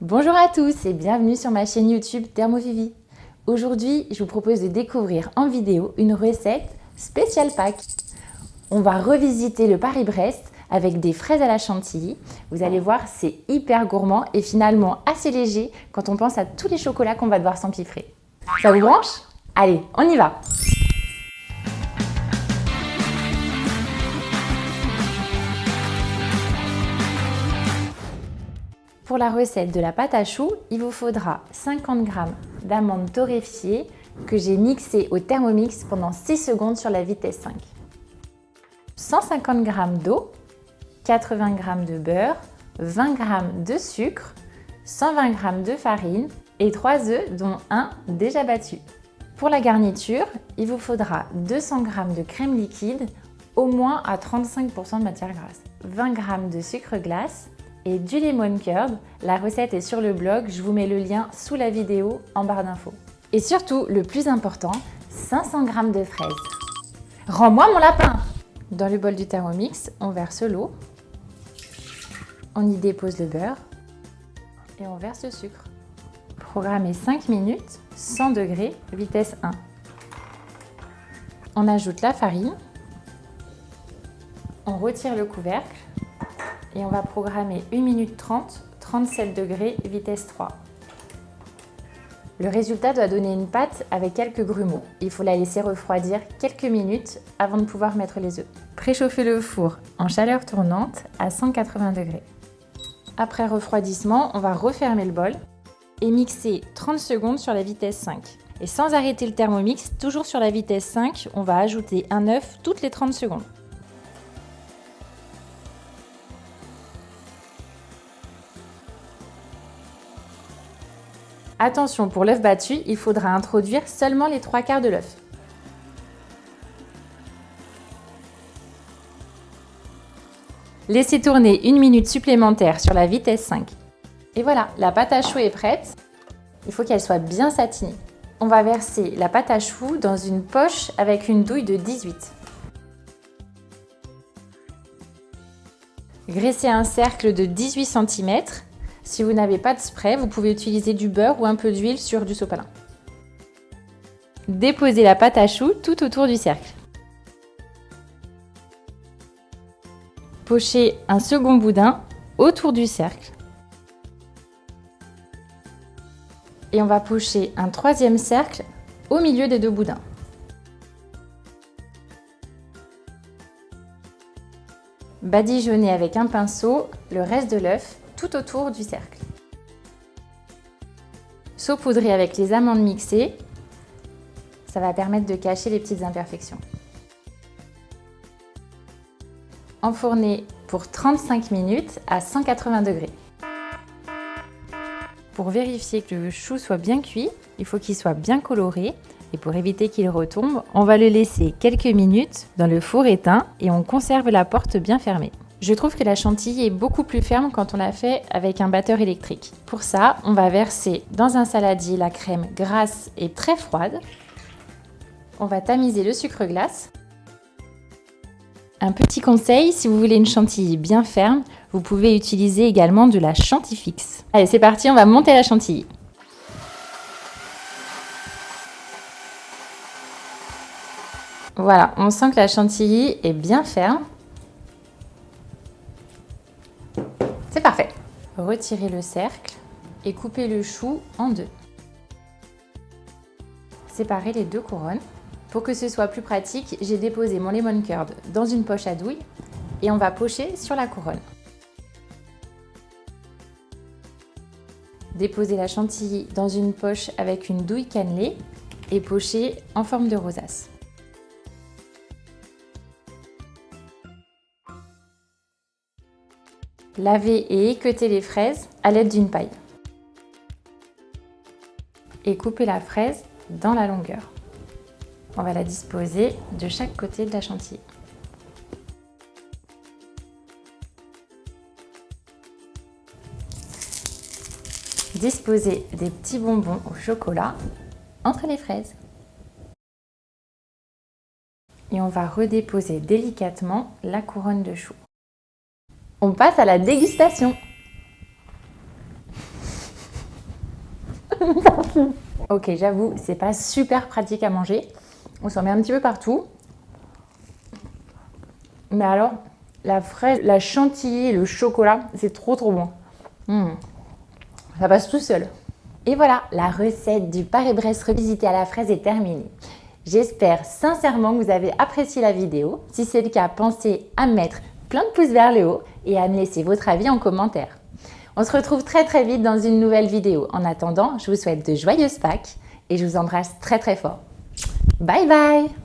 Bonjour à tous et bienvenue sur ma chaîne YouTube Thermovivi. Aujourd'hui, je vous propose de découvrir en vidéo une recette spéciale Pâques. On va revisiter le Paris-Brest avec des fraises à la chantilly. Vous allez voir, c'est hyper gourmand et finalement assez léger quand on pense à tous les chocolats qu'on va devoir s'empiffrer. Ça vous branche? Allez, on y va! Pour la recette de la pâte à choux, il vous faudra 50 g d'amandes torréfiées que j'ai mixées au Thermomix pendant 6 secondes sur la vitesse 5. 150 g d'eau, 80 g de beurre, 20 g de sucre, 120 g de farine et 3 œufs dont un déjà battu. Pour la garniture, il vous faudra 200 g de crème liquide, au moins à 35% de matière grasse, 20 g de sucre glace et du lemon curd. La recette est sur le blog, je vous mets le lien sous la vidéo en barre d'infos. Et surtout, le plus important, 500 g de fraises. Rends-moi mon lapin! Dans le bol du Thermomix, on verse l'eau, on y dépose le beurre et on verse le sucre. Programmez 5 minutes, 100 degrés, vitesse 1. On ajoute la farine, on retire le couvercle et on va programmer 1 minute 30, 37 degrés, vitesse 3. Le résultat doit donner une pâte avec quelques grumeaux. Il faut la laisser refroidir quelques minutes avant de pouvoir mettre les œufs. Préchauffez le four en chaleur tournante à 180 degrés. Après refroidissement, on va refermer le bol et mixer 30 secondes sur la vitesse 5. Et sans arrêter le Thermomix, toujours sur la vitesse 5, on va ajouter un œuf toutes les 30 secondes. Attention, pour l'œuf battu, il faudra introduire seulement les 3/4 de l'œuf. Laissez tourner 1 minute supplémentaire sur la vitesse 5. Et voilà, la pâte à choux est prête. Il faut qu'elle soit bien satinée. On va verser la pâte à choux dans une poche avec une douille de 18. Graissez un cercle de 18 cm. Si vous n'avez pas de spray, vous pouvez utiliser du beurre ou un peu d'huile sur du sopalin. Déposez la pâte à choux tout autour du cercle. Pochez un second boudin autour du cercle. Et on va pocher un troisième cercle au milieu des deux boudins. Badigeonnez avec un pinceau le reste de l'œuf tout autour du cercle. Saupoudrez avec les amandes mixées. Ça va permettre de cacher les petites imperfections. Enfournez pour 35 minutes à 180 degrés. Pour vérifier que le chou soit bien cuit, il faut qu'il soit bien coloré. Et pour éviter qu'il retombe, on va le laisser quelques minutes dans le four éteint et on conserve la porte bien fermée. Je trouve que la chantilly est beaucoup plus ferme quand on la fait avec un batteur électrique. Pour ça, on va verser dans un saladier la crème grasse et très froide. On va tamiser le sucre glace. Un petit conseil, si vous voulez une chantilly bien ferme, vous pouvez utiliser également de la chantifix. Allez, c'est parti, on va monter la chantilly. Voilà, on sent que la chantilly est bien ferme. C'est parfait. Retirez le cercle et coupez le chou en deux. Séparez les deux couronnes. Pour que ce soit plus pratique, j'ai déposé mon lemon curd dans une poche à douille et on va pocher sur la couronne. Déposez la chantilly dans une poche avec une douille cannelée et pochez en forme de rosace. Lavez et équeutez les fraises à l'aide d'une paille. Et coupez la fraise dans la longueur. On va la disposer de chaque côté de la chantilly. Disposez des petits bonbons au chocolat entre les fraises. Et on va redéposer délicatement la couronne de chou. On passe à la dégustation. Ok, j'avoue, c'est pas super pratique à manger. On s'en met un petit peu partout. Mais alors, la fraise, la chantilly, le chocolat, c'est trop bon. Ça passe tout seul. Et voilà, la recette du Paris-Brest revisité à la fraise est terminée. J'espère sincèrement que vous avez apprécié la vidéo. Si c'est le cas, pensez à mettre plein de pouces vers le haut et à me laisser votre avis en commentaire. On se retrouve très vite dans une nouvelle vidéo. En attendant, je vous souhaite de joyeuses Pâques et je vous embrasse très fort. Bye bye!